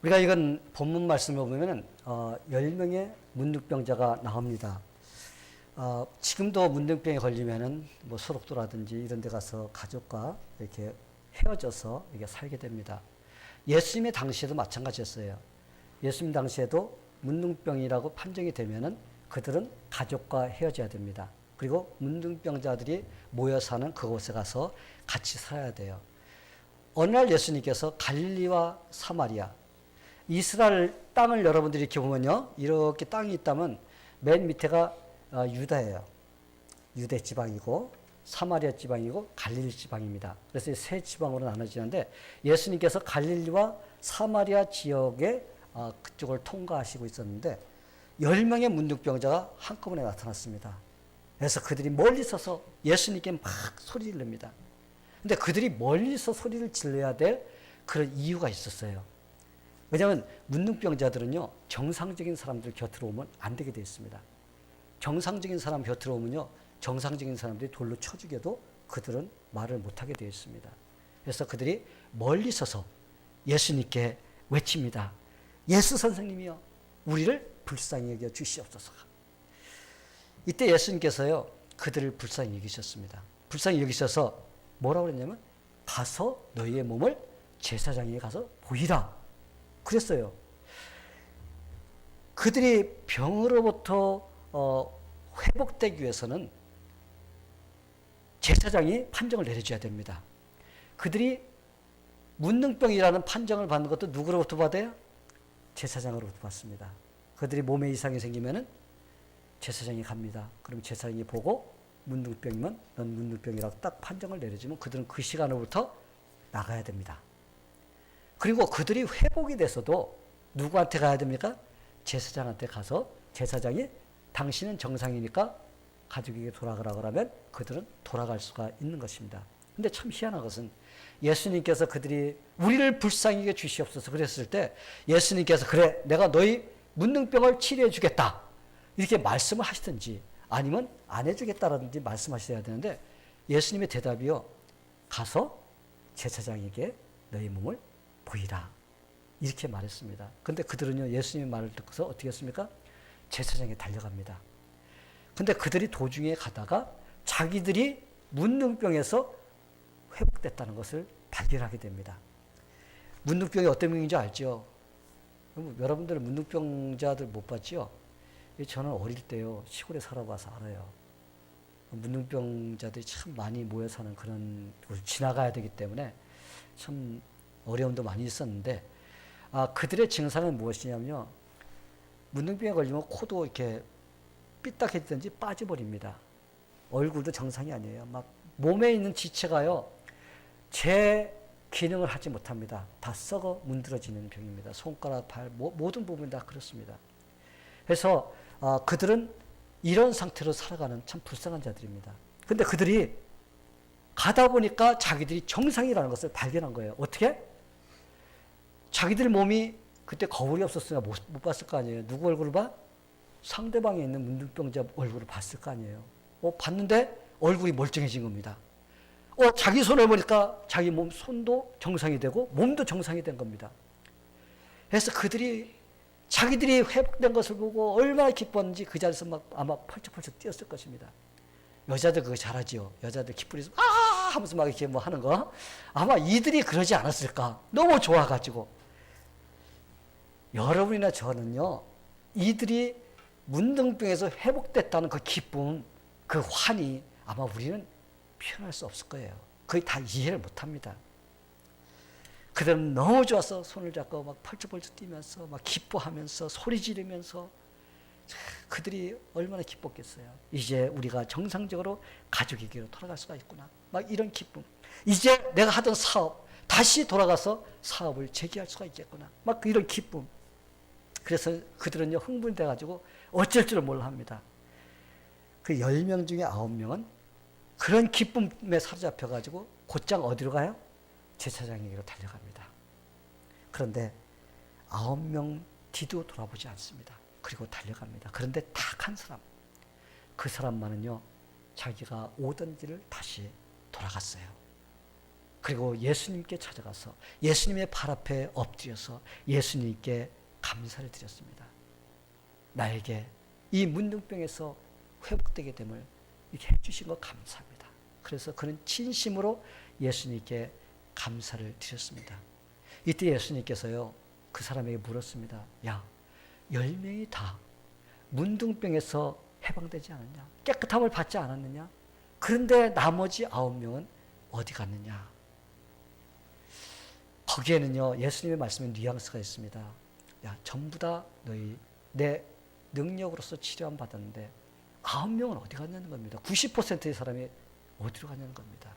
우리가 이건 본문 말씀을 보면은 10명의 문둥병자가 나옵니다. 지금도 문둥병에 걸리면은 뭐 소록도라든지 이런 데 가서 가족과 이렇게 헤어져서 이렇게 살게 됩니다. 예수님의 당시에도 마찬가지였어요. 예수님 당시에도 문둥병이라고 판정이 되면은 그들은 가족과 헤어져야 됩니다. 그리고 문둥병자들이 모여 사는 그곳에 가서 같이 살아야 돼요. 어느 날 예수님께서 갈릴리와 사마리아, 이스라엘 땅을 여러분들이 이렇게 보면요, 이렇게 땅이 있다면 맨 밑에가 유다예요. 유대 지방이고 사마리아 지방이고 갈릴리 지방입니다. 그래서 세 지방으로 나눠지는데 예수님께서 갈릴리와 사마리아 지역에 그쪽을 통과하시고 있었는데 10명의 문둥병자가 한꺼번에 나타났습니다. 그래서 그들이 멀리 서서 예수님께 막 소리를 냅니다. 근데 그들이 멀리서 소리를 질러야 될 그런 이유가 있었어요. 왜냐하면 문둥병자들은요, 정상적인 사람들 곁으로 오면 안 되게 되어 있습니다. 정상적인 사람 곁으로 오면요, 정상적인 사람들이 돌로 쳐 죽여도 그들은 말을 못하게 되어 있습니다. 그래서 그들이 멀리 서서 예수님께 외칩니다. 예수 선생님이여, 우리를 불쌍히 여겨 주시옵소서. 이때 예수님께서요, 그들을 불쌍히 여기셨습니다. 불쌍히 여기셔서 뭐라고 그랬냐면, 가서 너희의 몸을 제사장에게 가서 보이라 그랬어요. 그들이 병으로부터 회복되기 위해서는 제사장이 판정을 내려줘야 됩니다. 그들이 문둥병이라는 판정을 받는 것도 누구로부터 받아요? 제사장으로부터 받습니다. 그들이 몸에 이상이 생기면은 제사장이 갑니다. 그럼 제사장이 보고 문둥병이면 넌 문둥병이라고 딱 판정을 내려주면 그들은 그 시간으로부터 나가야 됩니다. 그리고 그들이 회복이 돼서도 누구한테 가야 됩니까? 제사장한테 가서 제사장이 당신은 정상이니까 가족에게 돌아가라 그러면 그들은 돌아갈 수가 있는 것입니다. 근데 참 희한한 것은 예수님께서 그들이 우리를 불쌍히 여겨 주시옵소서 그랬을 때 예수님께서 그래 내가 너희 문둥병을 치료해 주겠다 이렇게 말씀을 하시든지 아니면 안 해주겠다라든지 말씀하셔야 되는데 예수님의 대답이요, 가서 제사장에게 너희 몸을 보이라 이렇게 말했습니다. 근데 그들은요, 예수님의 말을 듣고서 어떻게 했습니까? 제사장에 달려갑니다. 근데 그들이 도중에 가다가 자기들이 문둥병에서 회복됐다는 것을 발견하게 됩니다. 문둥병이 어떤 병인지 알죠? 여러분들은 문둥병자들 못 봤죠? 저는 어릴 때요, 시골에 살아봐서 알아요. 문둥병자들이 참 많이 모여 사는 그런 곳을 지나가야 되기 때문에 참 어려움도 많이 있었는데, 그들의 증상은 무엇이냐면요, 문둥병에 걸리면 코도 이렇게 삐딱해지든지 빠져버립니다. 얼굴도 정상이 아니에요. 막 몸에 있는 지체가요, 제 기능을 하지 못합니다. 다 썩어 문드러지는 병입니다. 손가락, 발, 모든 부분이 다 그렇습니다. 그래서 그들은 이런 상태로 살아가는 참 불쌍한 자들입니다. 근데 그들이 가다 보니까 자기들이 정상이라는 것을 발견한 거예요. 어떻게? 자기들 몸이 그때 거울이 없었으면 못 봤을 거 아니에요. 누구 얼굴을 봐? 상대방에 있는 문둥병자 얼굴을 봤을 거 아니에요. 봤는데 얼굴이 멀쩡해진 겁니다. 자기 손을 보니까 자기 몸 손도 정상이 되고 몸도 정상이 된 겁니다. 그래서 그들이 자기들이 회복된 것을 보고 얼마나 기뻤는지 그 자리에서 막 아마 펄쩍펄쩍 뛰었을 것입니다. 여자들 그거 잘하지요. 여자들 기쁘리서 하면서 막 이렇게 뭐 하는 거. 아마 이들이 그러지 않았을까. 너무 좋아가지고. 여러분이나 저는요, 이들이 문둥병에서 회복됐다는 그 기쁨, 그 환희 아마 우리는 표현할 수 없을 거예요. 거의 다 이해를 못합니다. 그들은 너무 좋아서 손을 잡고 막 펄쩍펄쩍 뛰면서 막 기뻐하면서 소리 지르면서 그들이 얼마나 기뻤겠어요. 이제 우리가 정상적으로 가족에게로 돌아갈 수가 있구나. 막 이런 기쁨. 이제 내가 하던 사업 다시 돌아가서 사업을 재개할 수가 있겠구나. 막 이런 기쁨. 그래서 그들은요, 흥분돼가지고 어쩔 줄 몰라 합니다. 그 10명 중에 9명은 그런 기쁨에 사로잡혀가지고 곧장 어디로 가요? 제사장에게로 달려갑니다. 그런데 9명 뒤도 돌아보지 않습니다. 그리고 달려갑니다. 그런데 딱 한 사람, 그 사람만은요, 자기가 오던 길을 다시 돌아갔어요. 그리고 예수님께 찾아가서 예수님의 발 앞에 엎드려서 예수님께 감사를 드렸습니다. 나에게 이 문둥병에서 회복되게 됨을 이렇게 해주신 것 감사합니다. 그래서 그는 진심으로 예수님께 감사를 드렸습니다. 이때 예수님께서요, 그 사람에게 물었습니다. 야, 10명이 다 문둥병에서 해방되지 않았냐? 깨끗함을 받지 않았느냐? 그런데 나머지 9명은 어디 갔느냐? 거기에는요, 예수님의 말씀에 뉘앙스가 있습니다. 야, 전부 다 너희 내 능력으로서 치료함 받았는데 9명은 어디 갔냐는 겁니다. 90%의 사람이 어디로 갔냐는 겁니다.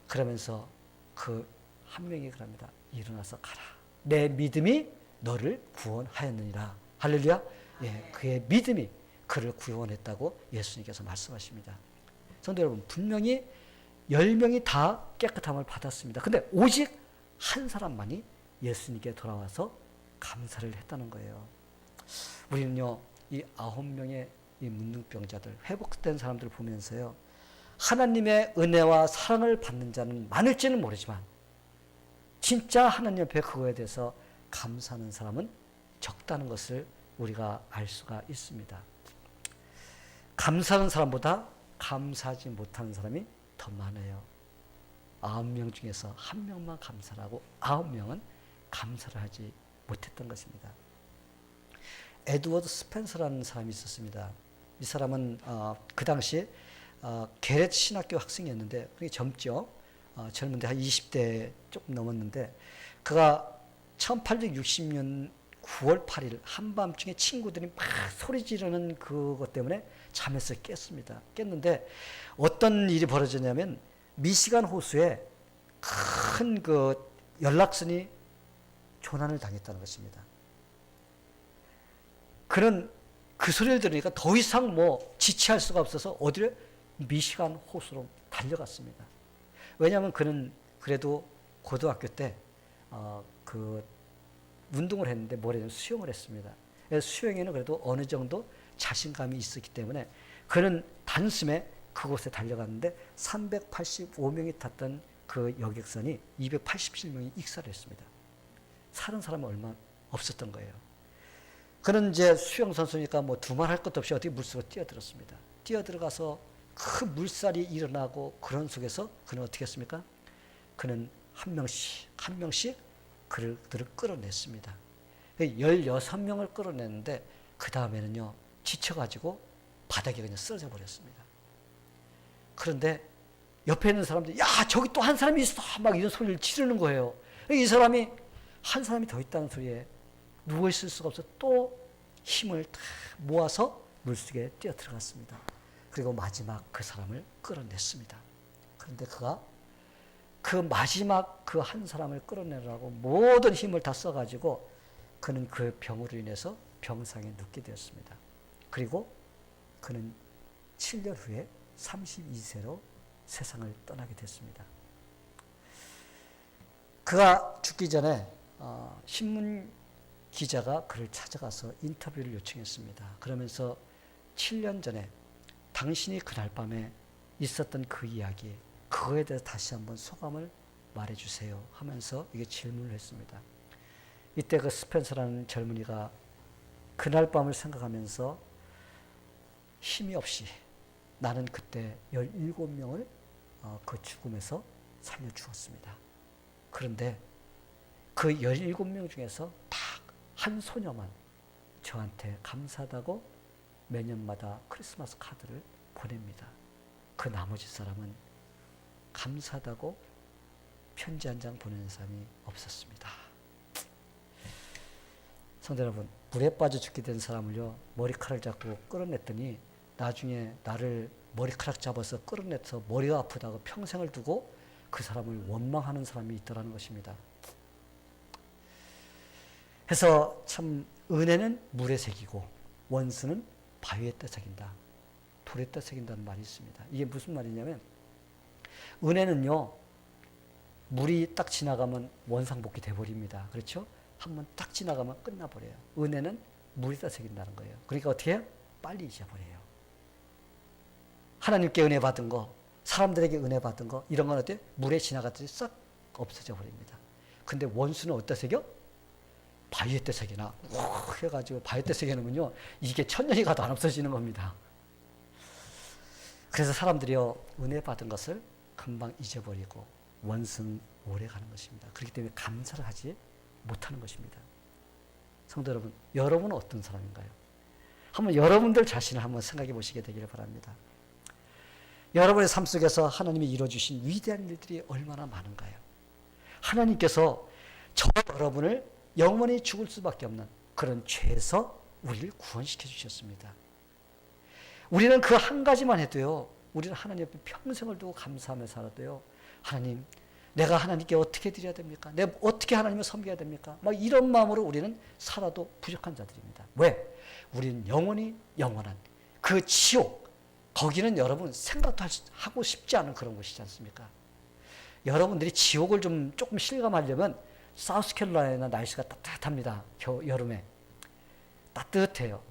그러면서 그 한 명이 그럽니다. 일어나서 가라. 내 믿음이 너를 구원하였느니라. 할렐루야. 예, 그의 믿음이 그를 구원했다고 예수님께서 말씀하십니다. 성도 여러분, 분명히 10명이 다 깨끗함을 받았습니다. 근데 오직 한 사람만이 예수님께 돌아와서 감사를 했다는 거예요. 우리는요, 이 9명의 이 문둥병자들, 회복된 사람들을 보면서요, 하나님의 은혜와 사랑을 받는 자는 많을지는 모르지만 진짜 하나님 옆에 그거에 대해서 감사하는 사람은 적다는 것을 우리가 알 수가 있습니다. 감사하는 사람보다 감사하지 못하는 사람이 더 많아요. 9명 중에서 1명만 감사를 하고 9명은 감사를 하지 못했던 것입니다. 에드워드 스펜서라는 사람이 있었습니다. 이 사람은 그 당시 게렛 신학교 학생이었는데 되게 젊죠. 젊은데 한 20대 조금 넘었는데 그가 1860년 9월 8일 한밤중에 친구들이 막 소리 지르는 그것 때문에 잠에서 깼습니다. 깼는데 어떤 일이 벌어졌냐면 미시간 호수에 큰 그 연락선이 조난을 당했다는 것입니다. 그는 그 소리를 들으니까 더 이상 뭐 지체할 수가 없어서 어디로? 미시간 호수로 달려갔습니다. 왜냐하면 그는 그래도 고등학교 때 그 운동을 했는데 뭐래냐면 수영을 했습니다. 수영에는 그래도 어느 정도 자신감이 있었기 때문에 그는 단숨에 그곳에 달려갔는데 385명이 탔던 그 여객선이 287명이 익사를 했습니다. 사는 사람은 얼마 없었던 거예요. 그는 이제 수영선수니까 뭐 두말할 것도 없이 어떻게 물속으로 뛰어들었습니다. 뛰어들어가서 그 물살이 일어나고 그런 속에서 그는 어떻게 했습니까? 그는 한 명씩 그들을 끌어냈습니다. 16명을 끌어냈는데 그 다음에는요, 지쳐가지고 바닥에 그냥 쓰러져 버렸습니다. 그런데 옆에 있는 사람들이, 야, 저기 또 한 사람이 있어! 막 이런 소리를 지르는 거예요. 이 사람이, 한 사람이 더 있다는 소리에 누워있을 수가 없어 또 힘을 다 모아서 물속에 뛰어 들어갔습니다. 그리고 마지막 그 사람을 끌어냈습니다. 그런데 그가 그 마지막 그 한 사람을 끌어내려고 모든 힘을 다 써가지고 그는 그 병으로 인해서 병상에 눕게 되었습니다. 그리고 그는 7년 후에 32세로 세상을 떠나게 됐습니다. 그가 죽기 전에 신문 기자가 그를 찾아가서 인터뷰를 요청했습니다. 그러면서 7년 전에 당신이 그날 밤에 있었던 그 이야기, 그거에 대해서 다시 한번 소감을 말해주세요 하면서 이게 질문을 했습니다. 이때 그 스펜서라는 젊은이가 그날 밤을 생각하면서 힘이 없이 나는 그때 17명을 그 죽음에서 살려 주었습니다. 그런데 그 17명 중에서 딱 한 소녀만 저한테 감사하다고 매년마다 크리스마스 카드를 보냅니다. 그 나머지 사람은 감사하다고 편지 한 장 보내는 사람이 없었습니다. 성도 여러분, 물에 빠져 죽게 된 사람을요, 머리카락을 잡고 끌어냈더니 나중에 나를 머리카락 잡아서 끌어내서 머리가 아프다고 평생을 두고 그 사람을 원망하는 사람이 있더라는 것입니다. 그래서 참 은혜는 물에 새기고 원수는 바위에 떠새긴다, 돌에 떠새긴다는 말이 있습니다. 이게 무슨 말이냐면 은혜는요, 물이 딱 지나가면 원상복귀 돼버립니다. 그렇죠? 한번 딱 지나가면 끝나버려요. 은혜는 물이 떠새긴다는 거예요. 그러니까 어떻게 해요? 빨리 잊어버려요. 하나님께 은혜 받은 거 사람들에게 은혜 받은 거 이런 건 어때? 물에 지나갔더니 싹 없어져 버립니다. 근데 원수는 어디다 새겨? 바위에다 새겨나 해가지고 바위에다 새겨놓으면요 이게 천년이 가도 안 없어지는 겁니다. 그래서 사람들이요 은혜 받은 것을 금방 잊어버리고 원수는 오래 가는 것입니다. 그렇기 때문에 감사를 하지 못하는 것입니다. 성도 여러분, 여러분은 어떤 사람인가요? 한번 여러분들 자신을 한번 생각해 보시게 되기를 바랍니다. 여러분의 삶 속에서 하나님이 이루어주신 위대한 일들이 얼마나 많은가요? 하나님께서 저 여러분을 영원히 죽을 수밖에 없는 그런 죄에서 우리를 구원시켜 주셨습니다. 우리는 그 한 가지만 해도요, 우리는 하나님 앞에 평생을 두고 감사하며 살아도요, 하나님, 내가 하나님께 어떻게 드려야 됩니까? 내가 어떻게 하나님을 섬겨야 됩니까? 막 이런 마음으로 우리는 살아도 부족한 자들입니다. 왜? 우리는 영원히 영원한 그 지옥, 거기는 여러분 생각도 하고 싶지 않은 그런 곳이지 않습니까? 여러분들이 지옥을 조금 실감하려면 사우스캐롤라이나 날씨가 따뜻합니다. 여름에. 따뜻해요.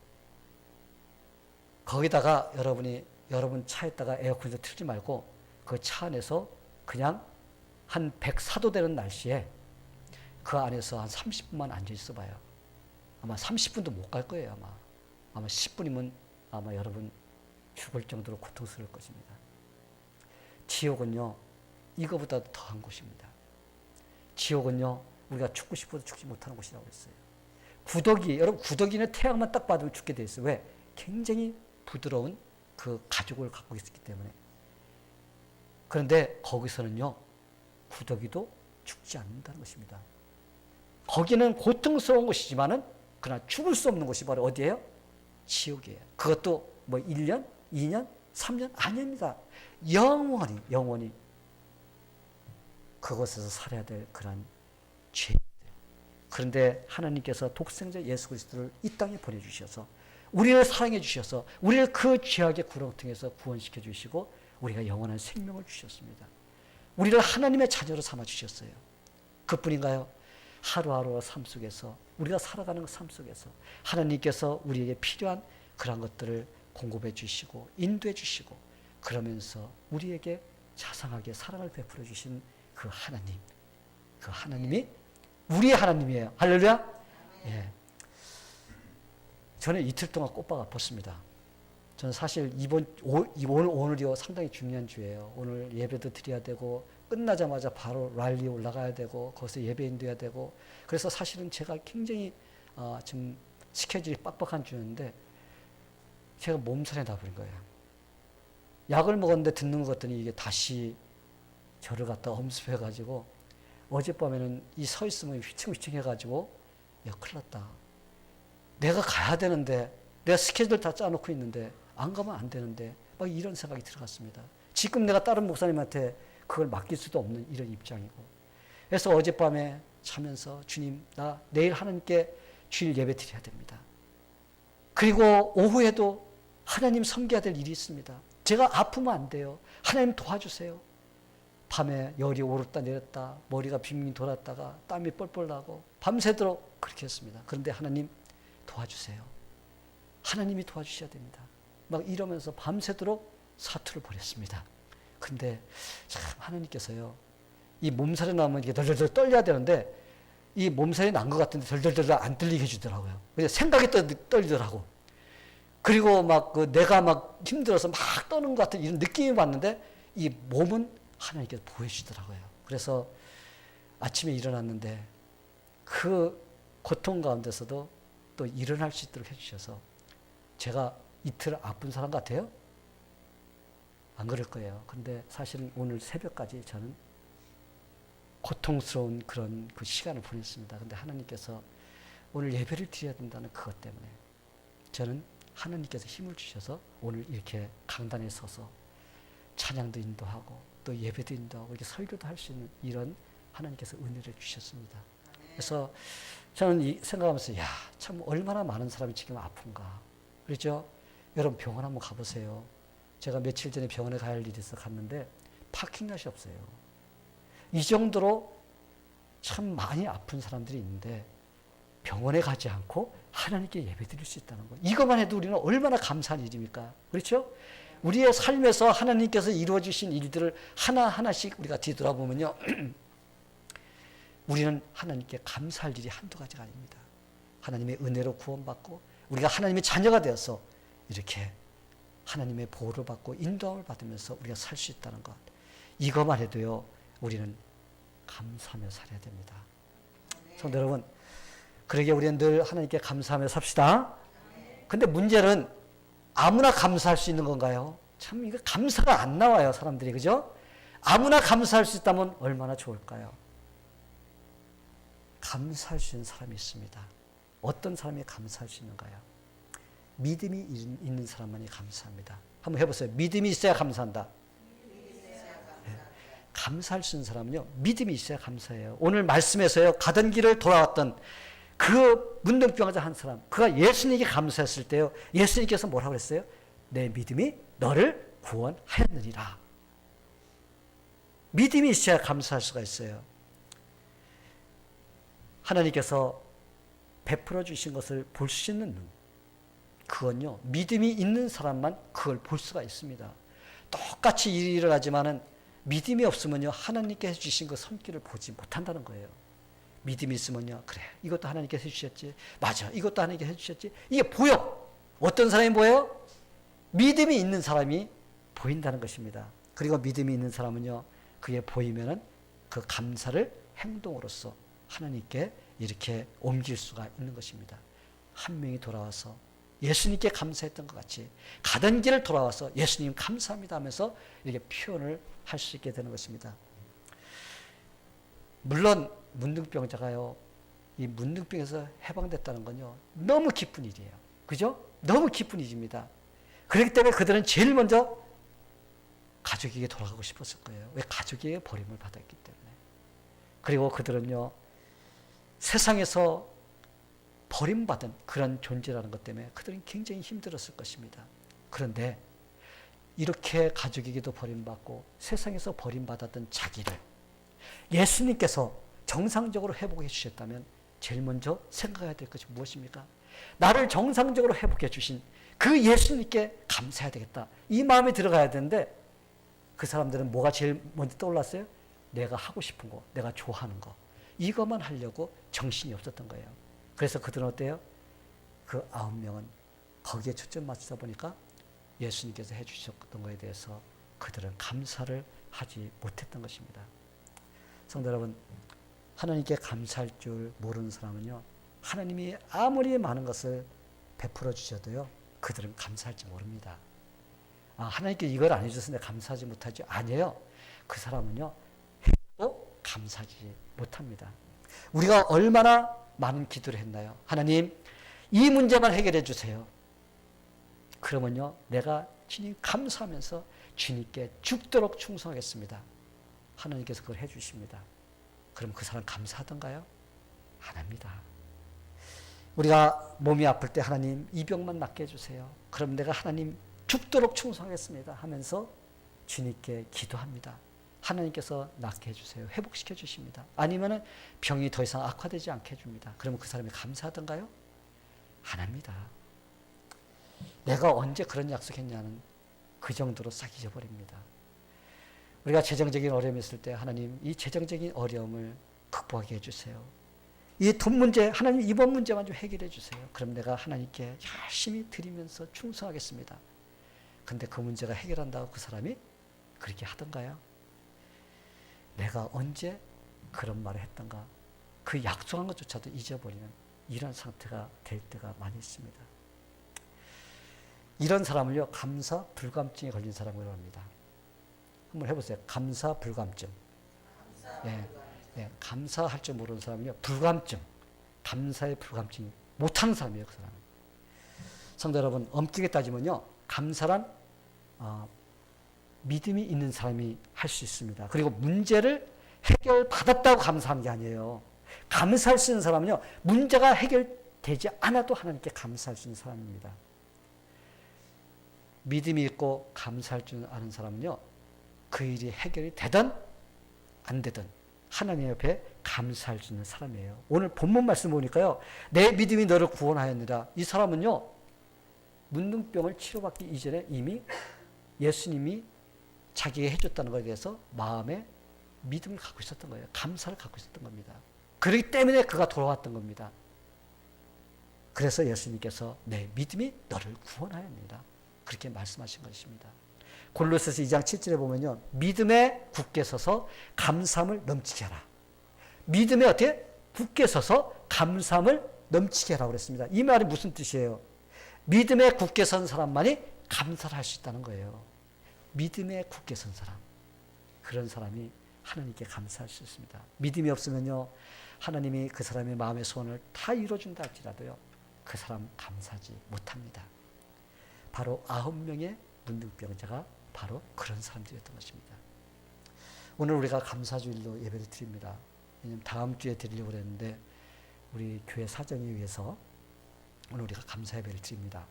거기다가 여러분 차에다가 에어컨을 틀지 말고 그 차 안에서 그냥 한 104도 되는 날씨에 그 안에서 한 30분만 앉아 있어 봐요. 아마 30분도 못 갈 거예요. 아마 10분이면 아마 여러분 죽을 정도로 고통스러울 것입니다. 지옥은요, 이거보다도 더한 곳입니다. 지옥은요, 우리가 죽고 싶어도 죽지 못하는 곳이라고 했어요. 여러분 구더기는 태양만 딱 받으면 죽게 돼 있어요. 왜? 굉장히 부드러운 그 가죽을 갖고 있기 때문에. 그런데 거기서는요, 구더기도 죽지 않는다는 것입니다. 거기는 고통스러운 곳이지만은 그러나 죽을 수 없는 곳이 바로 어디예요? 지옥이에요. 그것도 뭐 1년, 2년, 3년 아닙니다. 영원히 그곳에서 살아야 될 그런 죄들. 그런데 하나님께서 독생자 예수 그리스도를 이 땅에 보내주셔서 우리를 사랑해 주셔서 우리를 그 죄악의 구렁텅이에서 구원시켜 주시고 우리가 영원한 생명을 주셨습니다. 우리를 하나님의 자녀로 삼아 주셨어요. 그뿐인가요? 하루하루 삶 속에서 우리가 살아가는 삶 속에서 하나님께서 우리에게 필요한 그런 것들을 공급해 주시고 인도해 주시고 그러면서 우리에게 자상하게 사랑을 베풀어 주신 그 하나님이 우리의 하나님이에요. 할렐루야. 예. 저는 이틀 동안 꼬박 아팠습니다. 저는 사실 오늘이요 상당히 중요한 주예요. 오늘 예배도 드려야 되고 끝나자마자 바로 랠리에 올라가야 되고 거기서 예배인도 해야 되고 그래서 사실은 제가 굉장히 지금 스케줄이 빡빡한 주였는데 제가 몸살에 나버린 거예요. 약을 먹었는데 듣는 것 같더니 이게 다시 저를 갖다 엄습해가지고 어젯밤에는 이 서 있으면 휘청휘청해가지고 야 큰일 났다. 내가 가야 되는데 내가 스케줄 다 짜놓고 있는데 안 가면 안 되는데 막 이런 생각이 들어갔습니다. 지금 내가 다른 목사님한테 그걸 맡길 수도 없는 이런 입장이고 그래서 어젯밤에 자면서 주님 나 내일 하나님께 주일 예배 드려야 됩니다. 그리고 오후에도 하나님 섬겨야 될 일이 있습니다. 제가 아프면 안 돼요. 하나님 도와주세요. 밤에 열이 오르다 내렸다 머리가 빙빙 돌았다가 땀이 뻘뻘 나고 밤새도록 그렇게 했습니다. 그런데 하나님 도와주세요. 하나님이 도와주셔야 됩니다. 막 이러면서 밤새도록 사투를 벌였습니다. 근데 참 하나님께서요 이 몸살이 나면 이게 덜덜덜 떨려야 되는데 이 몸살이 난 것 같은데 덜덜덜 안 떨리게 해주더라고요. 그냥 생각이 떨리더라고. 그리고 막 내가 막 힘들어서 막 떠는 것 같은 이런 느낌이 왔는데 이 몸은 하나님께서 보여주시더라고요. 그래서 아침에 일어났는데 그 고통 가운데서도 또 일어날 수 있도록 해주셔서 제가 이틀 아픈 사람 같아요? 안 그럴 거예요. 근데 사실은 오늘 새벽까지 저는 고통스러운 그런 그 시간을 보냈습니다. 근데 하나님께서 오늘 예배를 드려야 된다는 그것 때문에 저는 하나님께서 힘을 주셔서 오늘 이렇게 강단에 서서 찬양도 인도하고 또 예배도 인도하고 이렇게 설교도 할 수 있는 이런 하나님께서 은혜를 주셨습니다. 그래서 저는 생각하면서 야, 참 얼마나 많은 사람이 지금 아픈가. 그렇죠? 여러분 병원 한번 가보세요. 제가 며칠 전에 병원에 가야 할 일이 있어서 갔는데 파킹plat이 없어요. 이 정도로 참 많이 아픈 사람들이 있는데 병원에 가지 않고 하나님께 예배 드릴 수 있다는 것. 이것만 해도 우리는 얼마나 감사한 일입니까? 그렇죠? 우리의 삶에서 하나님께서 이루어 주신 일들을 하나하나씩 우리가 뒤돌아보면요. 우리는 하나님께 감사할 일이 한두 가지가 아닙니다. 하나님의 은혜로 구원받고 우리가 하나님의 자녀가 되어서 이렇게 하나님의 보호를 받고 인도함을 받으면서 우리가 살 수 있다는 것. 이것만 해도요. 우리는 감사하며 살아야 됩니다. 성도 여러분, 그러기에 우리는 늘 하나님께 감사하며 삽시다. 근데 문제는 아무나 감사할 수 있는 건가요? 참 이거 감사가 안 나와요, 사람들이. 그죠? 아무나 감사할 수 있다면 얼마나 좋을까요? 감사할 수 있는 사람이 있습니다. 어떤 사람이 감사할 수 있는가요? 믿음이 있는 사람만이 감사합니다. 한번 해보세요. 믿음이 있어야 감사한다. 네. 감사할 수 있는 사람은요, 믿음이 있어야 감사해요. 오늘 말씀에서요, 가던 길을 돌아왔던 그 문둥병 환자 한 사람, 그가 예수님께 감사했을 때요, 예수님께서 뭐라고 그랬어요? 내 믿음이 너를 구원하였느니라. 믿음이 있어야 감사할 수가 있어요. 하나님께서 베풀어 주신 것을 볼 수 있는 눈, 그건요, 믿음이 있는 사람만 그걸 볼 수가 있습니다. 똑같이 일이 일어나지만은 믿음이 없으면요, 하나님께 해주신 그 손길을 보지 못한다는 거예요. 믿음이 있으면요, 그래, 이것도 하나님께서 해주셨지, 맞아, 이것도 하나님께서 해주셨지, 이게 보여. 어떤 사람이 보여요? 믿음이 있는 사람이 보인다는 것입니다. 그리고 믿음이 있는 사람은요, 그게 보이면은 그 감사를 행동으로서 하나님께 이렇게 옮길 수가 있는 것입니다. 한 명이 돌아와서 예수님께 감사했던 것 같이 가던 길을 돌아와서 예수님 감사합니다 하면서 이렇게 표현을 할 수 있게 되는 것입니다. 물론 문둥병자가요, 이 문둥병에서 해방됐다는 건요, 너무 기쁜 일이에요. 그죠? 너무 기쁜 일입니다. 그렇기 때문에 그들은 제일 먼저 가족에게 돌아가고 싶었을 거예요. 왜? 가족에게 버림을 받았기 때문에. 그리고 그들은요, 세상에서 버림받은 그런 존재라는 것 때문에 그들은 굉장히 힘들었을 것입니다. 그런데 이렇게 가족에게도 버림받고 세상에서 버림받았던 자기를 예수님께서 정상적으로 회복해 주셨다면 제일 먼저 생각해야 될 것이 무엇입니까? 나를 정상적으로 회복해 주신 그 예수님께 감사해야 되겠다. 이 마음이 들어가야 되는데 그 사람들은 뭐가 제일 먼저 떠올랐어요? 내가 하고 싶은 거, 내가 좋아하는 거. 이것만 하려고 정신이 없었던 거예요. 그래서 그들은 어때요? 그 9명은 거기에 초점 맞추다 보니까 예수님께서 해주셨던 것에 대해서 그들은 감사를 하지 못했던 것입니다. 성도 여러분, 하나님께 감사할 줄 모르는 사람은요, 하나님이 아무리 많은 것을 베풀어 주셔도요, 그들은 감사할지 모릅니다. 하나님께 이걸 안 해줘서 내가 감사하지 못하지. 아니에요. 그 사람은요, 해도 감사하지 못합니다. 우리가 얼마나 많은 기도를 했나요? 하나님, 이 문제만 해결해 주세요. 그러면요, 내가 주님 감사하면서 주님께 죽도록 충성하겠습니다. 하나님께서 그걸 해주십니다. 그럼 그 사람 감사하던가요? 안 합니다. 우리가 몸이 아플 때 하나님 이 병만 낫게 해주세요. 그럼 내가 하나님 죽도록 충성하겠습니다 하면서 주님께 기도합니다. 하나님께서 낫게 해주세요. 회복시켜 주십니다. 아니면 병이 더 이상 악화되지 않게 해줍니다. 그러면 그 사람이 감사하던가요? 안 합니다. 내가 언제 그런 약속했냐는 그 정도로 싹 잊어버립니다. 우리가 재정적인 어려움이 있을 때 하나님 이 재정적인 어려움을 극복하게 해주세요. 이 돈 문제, 하나님 이번 문제만 좀 해결해 주세요. 그럼 내가 하나님께 열심히 드리면서 충성하겠습니다. 근데 그 문제가 해결한다고 그 사람이 그렇게 하던가요? 내가 언제 그런 말을 했던가, 그 약속한 것조차도 잊어버리는 이런 상태가 될 때가 많이 있습니다. 이런 사람을요, 감사 불감증에 걸린 사람이라고 합니다. 한번 해보세요. 감사 불감증. 감사할 줄 모르는 사람은요, 불감증, 감사의 불감증이 못하는 사람이에요, 그 사람은. 성도 여러분, 엄격히 따지면요, 감사란 믿음이 있는 사람이 할 수 있습니다. 그리고 문제를 해결받았다고 감사하는 게 아니에요. 감사할 수 있는 사람은요, 문제가 해결되지 않아도 하나님께 감사할 수 있는 사람입니다. 믿음이 있고 감사할 줄 아는 사람은요, 그 일이 해결이 되든 안 되든 하나님 옆에 감사할 수 있는 사람이에요. 오늘 본문 말씀 보니까요, 내 믿음이 너를 구원하였느라. 이 사람은요, 문둥병을 치료받기 이전에 이미 예수님이 자기에게 해줬다는 것에 대해서 마음에 믿음을 갖고 있었던 거예요. 감사를 갖고 있었던 겁니다. 그렇기 때문에 그가 돌아왔던 겁니다. 그래서 예수님께서 내 믿음이 너를 구원하였느니라 그렇게 말씀하신 것입니다. 골로새서 2장 7절에 보면요. 믿음에 굳게 서서 감사함을 넘치게 하라. 믿음에 어떻게? 굳게 서서 감사함을 넘치게 하라고 그랬습니다. 이 말이 무슨 뜻이에요? 믿음에 굳게 선 사람만이 감사를 할 수 있다는 거예요. 믿음에 굳게 선 사람. 그런 사람이 하나님께 감사할 수 있습니다. 믿음이 없으면요. 하나님이 그 사람의 마음의 소원을 다 이루어준다 할지라도요. 그 사람 감사하지 못합니다. 바로 9명의 문둥병자가 바로 그런 사람들이었던 것입니다. 오늘 우리가 감사주일로 예배를 드립니다. 왜냐하면 다음 주에 드리려고 했는데 우리 교회 사정에 의해서 오늘 우리가 감사 예배를 드립니다.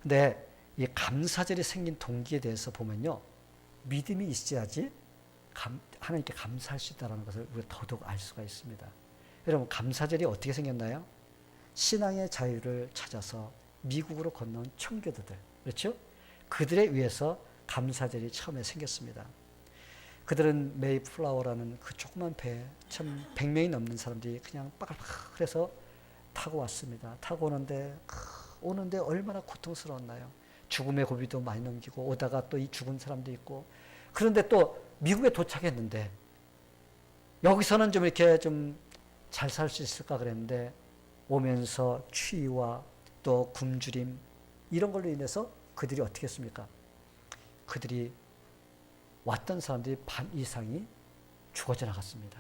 근데 이 감사절이 생긴 동기에 대해서 보면요. 믿음이 있어야지 하나님께 감사할 수 있다는 것을 우리가 더더욱 알 수가 있습니다. 여러분 감사절이 어떻게 생겼나요? 신앙의 자유를 찾아서 미국으로 건너온 청교도들, 그렇죠? 그들에 의해서 감사절이 처음에 생겼습니다. 그들은 메이플라워라는 그 조그만 배에 100명이 넘는 사람들이 그냥 빠글빠글 해서 타고 왔습니다. 타고 오는데 얼마나 고통스러웠나요? 죽음의 고비도 많이 넘기고 오다가 또 이 죽은 사람도 있고 그런데 또 미국에 도착했는데 여기서는 좀 이렇게 좀 잘 살 수 있을까 그랬는데 오면서 추위와 또 굶주림 이런 걸로 인해서 그들이 어떻게 했습니까? 그들이 왔던 사람들이 반 이상이 죽어져 나갔습니다.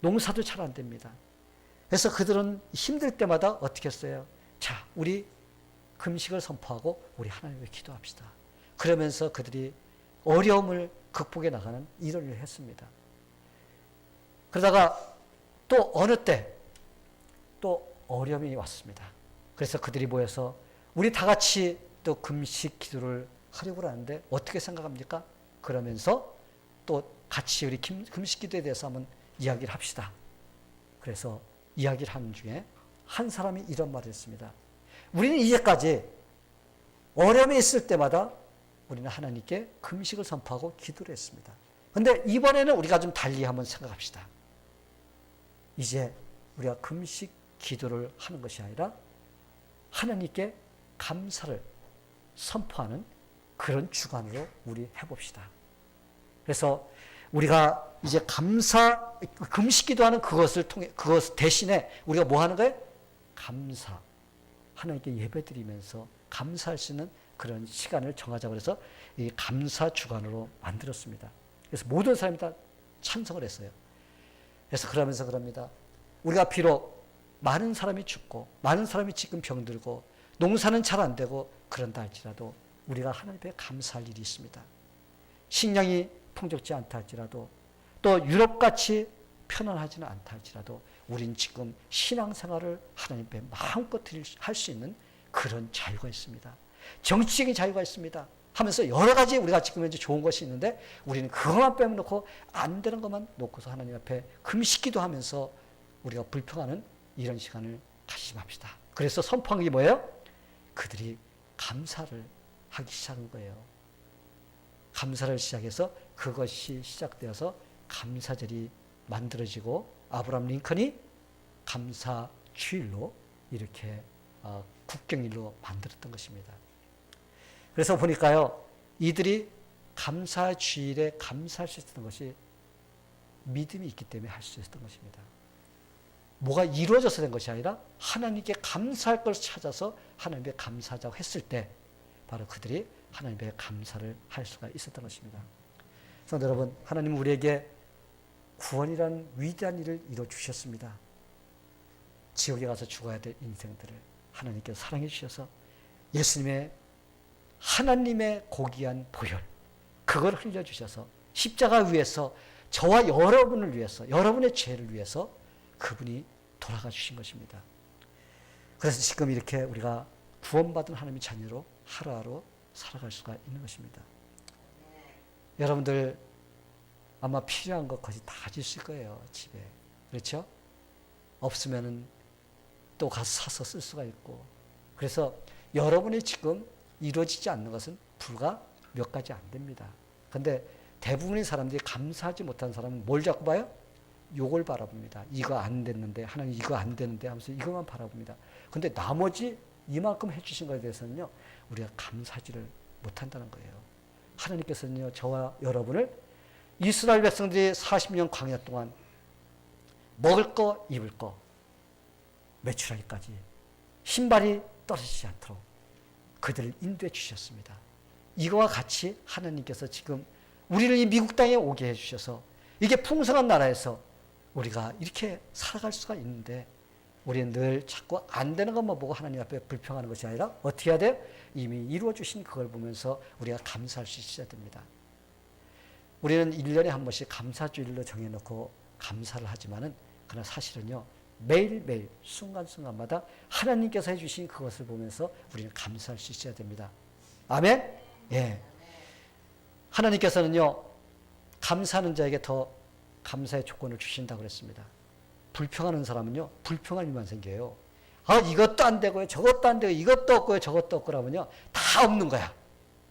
농사도 잘 안 됩니다. 그래서 그들은 힘들 때마다 어떻게 했어요? 자, 우리 금식을 선포하고 우리 하나님을 기도합시다. 그러면서 그들이 어려움을 극복해 나가는 일을 했습니다. 그러다가 또 어느 때 또 어려움이 왔습니다. 그래서 그들이 모여서 우리 다 같이 또 금식 기도를 하려고 하는데 어떻게 생각합니까? 그러면서 또 같이 우리 금식 기도에 대해서 한번 이야기를 합시다. 그래서 이야기를 하는 중에 한 사람이 이런 말을 했습니다. 우리는 이제까지 어려움이 있을 때마다 우리는 하나님께 금식을 선포하고 기도를 했습니다. 그런데 이번에는 우리가 좀 달리 한번 생각합시다. 이제 우리가 금식 기도를 하는 것이 아니라 하나님께 감사를 선포하는 그런 주간으로 우리 해봅시다. 그래서 우리가 이제 금식 기도하는 그것 대신에 우리가 뭐 하는 거예요? 감사. 하나님께 예배드리면서 감사할 수 있는 그런 시간을 정하자고 해서 이 감사 주간으로 만들었습니다. 그래서 모든 사람이 다 찬성을 했어요. 그래서 그러면서 그럽니다. 우리가 비록 많은 사람이 죽고 많은 사람이 지금 병들고 농사는 잘 안 되고 그런다 할지라도 우리가 하나님께 감사할 일이 있습니다. 식량이 풍족지 않다 할지라도 또 유럽같이 편안하지는 않다 할지라도 우린 지금 신앙생활을 하나님께 마음껏 할 수 있는 그런 자유가 있습니다. 정치적인 자유가 있습니다. 하면서 여러 가지 우리가 지금 현재 좋은 것이 있는데 우리는 그것만 빼놓고 안 되는 것만 놓고서 하나님 앞에 금식기도 하면서 우리가 불평하는 이런 시간을 가심합시다. 그래서 선포한 게 뭐예요? 그들이 감사를 하기 시작한 거예요. 감사를 시작해서 그것이 시작되어서 감사절이 만들어지고 아브라함 링컨이 감사 주일로 이렇게 국경일로 만들었던 것입니다. 그래서 보니까요, 이들이 감사 주일에 감사할 수 있었던 것이 믿음이 있기 때문에 할 수 있었던 것입니다. 뭐가 이루어져서 된 것이 아니라 하나님께 감사할 것을 찾아서 하나님께 감사하자고 했을 때 바로 그들이 하나님께 감사를 할 수가 있었던 것입니다. 그래서 여러분, 하나님은 우리에게 구원이라는 위대한 일을 이루어주셨습니다. 지옥에 가서 죽어야 될 인생들을 하나님께서 사랑해 주셔서 예수님의 하나님의 고귀한 보혈 그걸 흘려주셔서 십자가 위에서 저와 여러분을 위해서 여러분의 죄를 위해서 그분이 돌아가 주신 것입니다. 그래서 지금 이렇게 우리가 구원받은 하나님의 자녀로 하루하루 살아갈 수가 있는 것입니다. 여러분들 아마 필요한 것 거의 다 있을 거예요. 집에. 그렇죠? 없으면은 또 가서 사서 쓸 수가 있고. 그래서 여러분이 지금 이루어지지 않는 것은 불과 몇 가지 안 됩니다. 근데 대부분의 사람들이 감사하지 못한 사람은 뭘 자꾸 봐요? 요걸 바라봅니다. 이거 안 됐는데, 하나님 이거 안 되는데 하면서 이것만 바라봅니다. 근데 나머지 이만큼 해주신 것에 대해서는요, 우리가 감사하지를 못한다는 거예요. 하나님께서는요, 저와 여러분을 이스라엘 백성들이 40년 광야 동안 먹을 거, 입을 거, 매출하기까지 신발이 떨어지지 않도록 그들을 인도해 주셨습니다. 이거와 같이 하나님께서 지금 우리를 이 미국 땅에 오게 해주셔서 이게 풍성한 나라에서 우리가 이렇게 살아갈 수가 있는데, 우리는 늘 자꾸 안 되는 것만 보고 하나님 앞에 불평하는 것이 아니라 어떻게 해야 돼요? 이미 이루어 주신 그걸 보면서 우리가 감사할 수 있어야 됩니다. 우리는 1년에 한 번씩 감사주일로 정해놓고 감사를 하지만은, 그러나 사실은요, 매일매일 순간순간마다 하나님께서 해주신 그것을 보면서 우리는 감사할 수 있어야 됩니다. 아멘? 예. 하나님께서는요, 감사하는 자에게 더 감사의 조건을 주신다고 그랬습니다. 불평하는 사람은요, 불평할 일만 생겨요. 아, 이것도 안 되고요, 저것도 안 되고, 이것도 없고요, 저것도 없고라면요, 다 없는 거야.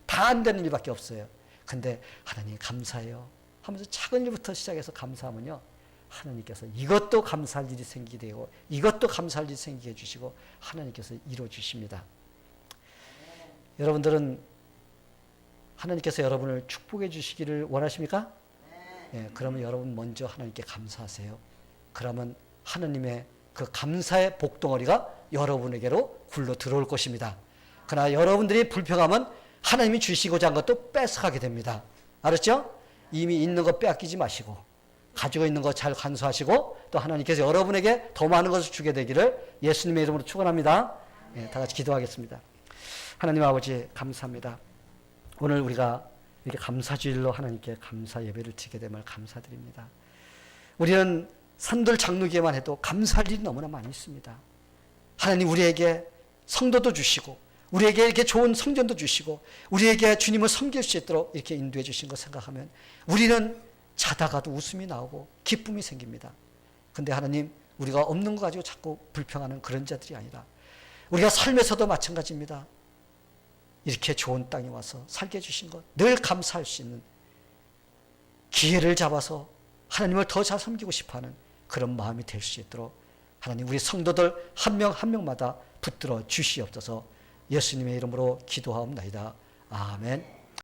다 안 되는 일밖에 없어요. 근데 하나님 감사해요 하면서 작은 일부터 시작해서 감사하면요, 하나님께서 이것도 감사할 일이 생기게 되고, 이것도 감사할 일이 생기게 해주시고, 하나님께서 이루어 주십니다. 여러분들은 하나님께서 여러분을 축복해 주시기를 원하십니까? 예, 그러면 여러분 먼저 하나님께 감사하세요. 그러면 하나님의 그 감사의 복덩어리가 여러분에게로 굴러 들어올 것입니다. 그러나 여러분들이 불평하면 하나님이 주시고자 한 것도 뺏어가게 됩니다. 알았죠? 이미 있는 거 빼앗기지 마시고, 가지고 있는 거 잘 간수하시고, 또 하나님께서 여러분에게 더 많은 것을 주게 되기를 예수님의 이름으로 축원합니다. 예, 다 같이 기도하겠습니다. 하나님 아버지 감사합니다. 오늘 우리가 이렇게 감사주일로 하나님께 감사 예배를 드리게 됨을 감사드립니다. 우리는 산돌 장로교회만 해도 감사할 일이 너무나 많이 있습니다. 하나님 우리에게 성도도 주시고, 우리에게 이렇게 좋은 성전도 주시고, 우리에게 주님을 섬길 수 있도록 이렇게 인도해 주신 것 생각하면 우리는 자다가도 웃음이 나오고 기쁨이 생깁니다. 근데 하나님, 우리가 없는 거 가지고 자꾸 불평하는 그런 자들이 아니라, 우리가 삶에서도 마찬가지입니다. 이렇게 좋은 땅에 와서 살게 해주신 것 늘 감사할 수 있는 기회를 잡아서 하나님을 더 잘 섬기고 싶어하는 그런 마음이 될 수 있도록 하나님, 우리 성도들 한 명 한 명마다 붙들어 주시옵소서. 예수님의 이름으로 기도하옵나이다. 아멘.